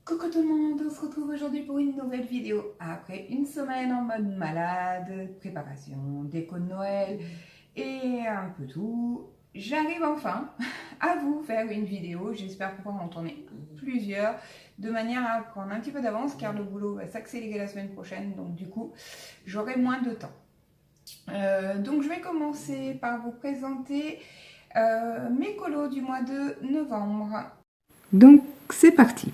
Coucou tout le monde, on se retrouve aujourd'hui pour une nouvelle vidéo après une semaine en mode malade, préparation, déco de Noël et un peu tout. J'arrive enfin à vous faire une vidéo, j'espère pouvoir en tourner plusieurs de manière à prendre un petit peu d'avance car le boulot va s'accélérer la semaine prochaine, donc du coup j'aurai moins de temps. Donc je vais commencer par vous présenter mes colos du mois de novembre. Donc c'est parti.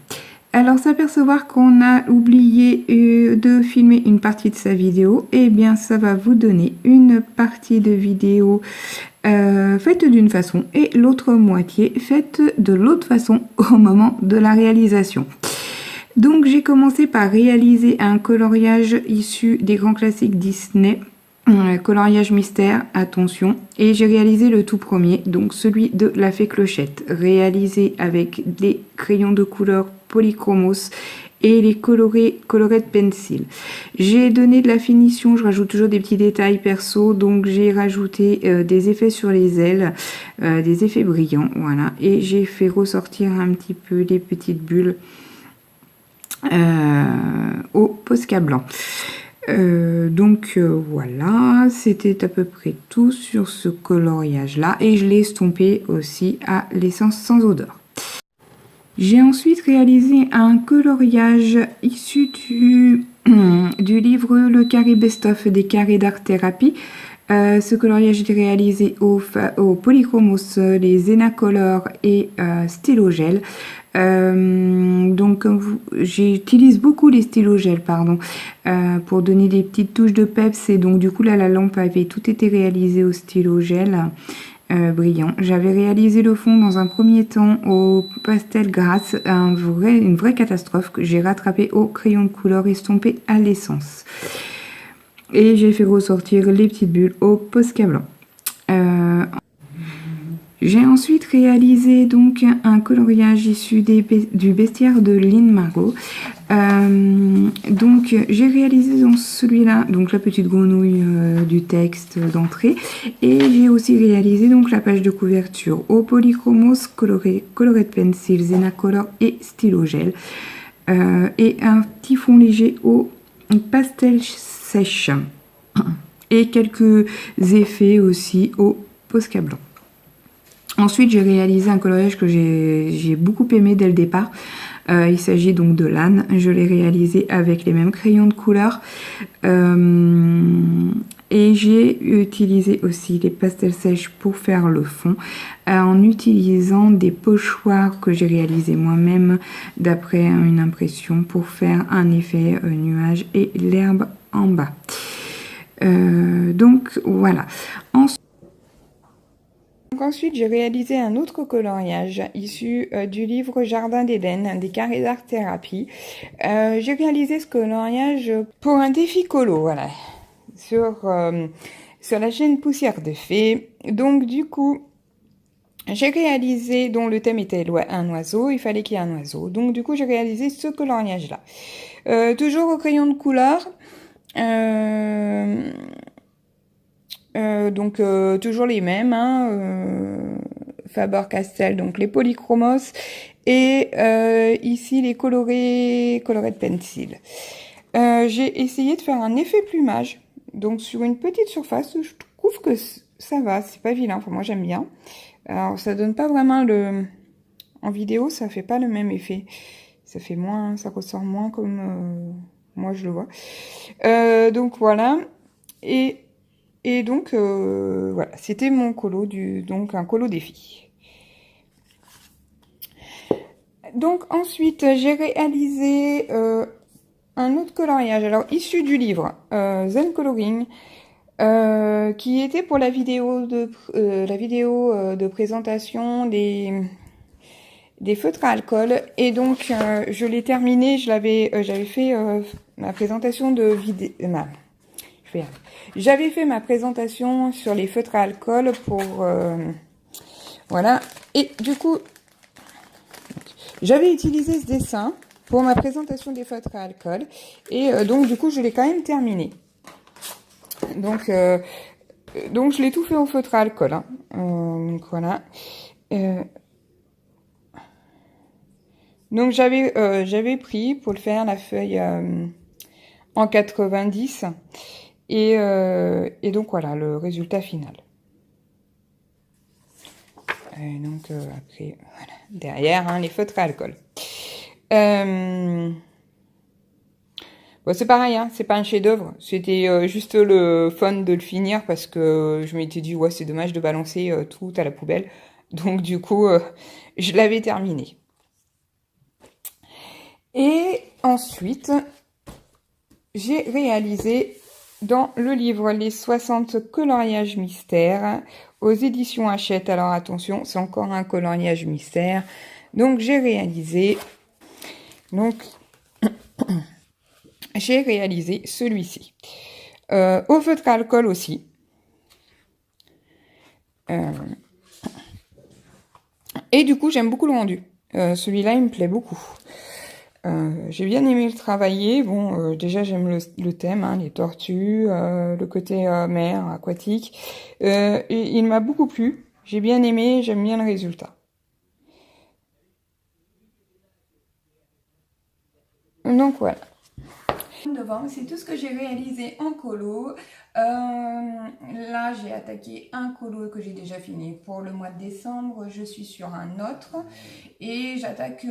Alors s'apercevoir qu'on a oublié de filmer une partie de sa vidéo, eh bien ça va vous donner une partie de vidéo faite d'une façon et l'autre moitié faite de l'autre façon au moment de la réalisation. Donc j'ai commencé par réaliser un coloriage issu des grands classiques Disney, coloriage mystère, attention, et j'ai réalisé le tout premier, donc celui de la fée Clochette, réalisé avec des crayons de couleur Polychromos et les Colored Pencil. J'ai donné de la finition, je rajoute toujours des petits détails perso, donc j'ai rajouté des effets sur les ailes, des effets brillants, voilà, et j'ai fait ressortir un petit peu les petites bulles au Posca blanc. Voilà, c'était à peu près tout sur ce coloriage là et je l'ai estompé aussi à l'essence sans odeur. J'ai ensuite réalisé un coloriage issu du livre Le Carré Best-of des carrés d'art thérapie. Ce coloriage est réalisé au Polychromos, les Zenacolor et stylo gel. Donc j'utilise beaucoup les stylos gel pour donner des petites touches de peps, et donc du coup là la lampe avait tout été réalisé au stylo gel brillant. J'avais réalisé le fond dans un premier temps au pastel grasse, une vraie catastrophe que j'ai rattrapé au crayon de couleur estompé à l'essence. Et j'ai fait ressortir les petites bulles au Posca blanc. J'ai ensuite réalisé donc un coloriage issu du bestiaire de Lynn Margot. Donc j'ai réalisé dans celui-là donc la petite grenouille du texte d'entrée, et j'ai aussi réalisé donc la page de couverture au Polychromos, Colored Pencil, Zenacolor et stylo gel, et un petit fond léger au pastel sèche et quelques effets aussi au Posca blanc. Ensuite, j'ai réalisé un coloriage que j'ai beaucoup aimé dès le départ. Il s'agit donc de l'âne. Je l'ai réalisé avec les mêmes crayons de couleur. Et j'ai utilisé aussi les pastels sèches pour faire le fond, en utilisant des pochoirs que j'ai réalisés moi-même d'après une impression pour faire un effet nuage et l'herbe en bas. Donc voilà. Ensuite, j'ai réalisé un autre coloriage issu du livre Jardin d'Éden des carrés d'art thérapie. J'ai réalisé ce coloriage pour un défi colo, voilà, sur la chaîne Poussière de Fée. Donc du coup, j'ai réalisé, dont le thème était un oiseau, il fallait qu'il y ait un oiseau. Donc du coup, j'ai réalisé ce coloriage-là. Toujours au crayon de couleur. Donc toujours les mêmes, Faber-Castell, donc les Polychromos, et ici les Colored Pencil. J'ai essayé de faire un effet plumage, donc sur une petite surface. Je trouve que ça va, c'est pas vilain, enfin moi j'aime bien. Alors ça donne pas vraiment en vidéo, ça fait pas le même effet, ça fait moins, ça ressort moins comme moi je le vois. Donc voilà, et donc, voilà, c'était mon colo, donc un colo défi. Donc ensuite, j'ai réalisé un autre coloriage, alors issu du livre Zen Coloring, qui était pour la vidéo de présentation des feutres à alcool. Et donc, je l'ai terminé, j'avais fait ma présentation de vidéo... J'avais fait ma présentation sur les feutres à alcool pour... voilà. Et du coup, j'avais utilisé ce dessin pour ma présentation des feutres à alcool. Et donc du coup je l'ai quand même terminé. Donc je l'ai tout fait au feutre à alcool. Hein. Donc voilà. Donc j'avais pris pour le faire la feuille en 90 et donc voilà le résultat final. Donc après voilà derrière hein, les feutres à alcool. Bon, c'est pareil, hein, c'est pas un chef-d'œuvre. C'était juste le fun de le finir parce que je m'étais dit ouais c'est dommage de balancer tout à la poubelle. Donc du coup je l'avais terminé. Et ensuite j'ai réalisé dans le livre les 60 coloriages mystères aux éditions Hachette. Alors attention, c'est encore un coloriage mystère. Donc j'ai réalisé celui-ci. Au feutre à alcool aussi. Et du coup, j'aime beaucoup le rendu. Celui-là, il me plaît beaucoup. J'ai bien aimé le travailler. Bon, déjà, j'aime le thème, hein, les tortues, le côté mer, aquatique. Et il m'a beaucoup plu. J'ai bien aimé, j'aime bien le résultat. Donc voilà. Novembre, c'est tout ce que j'ai réalisé en colo. Là, j'ai attaqué un colo que j'ai déjà fini pour le mois de décembre. Je suis sur un autre et j'attaque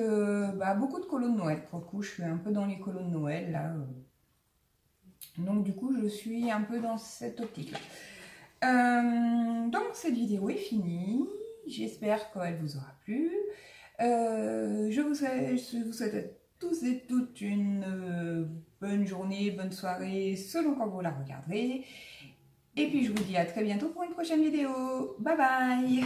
beaucoup de colos de Noël. Pour le coup, je suis un peu dans les colos de Noël là. Donc du coup, je suis un peu dans cette optique-là. Donc cette vidéo est finie. J'espère qu'elle vous aura plu. Je vous souhaite à tous et toutes une bonne journée, bonne soirée, selon quand vous la regarderez. Et puis je vous dis à très bientôt pour une prochaine vidéo. Bye bye!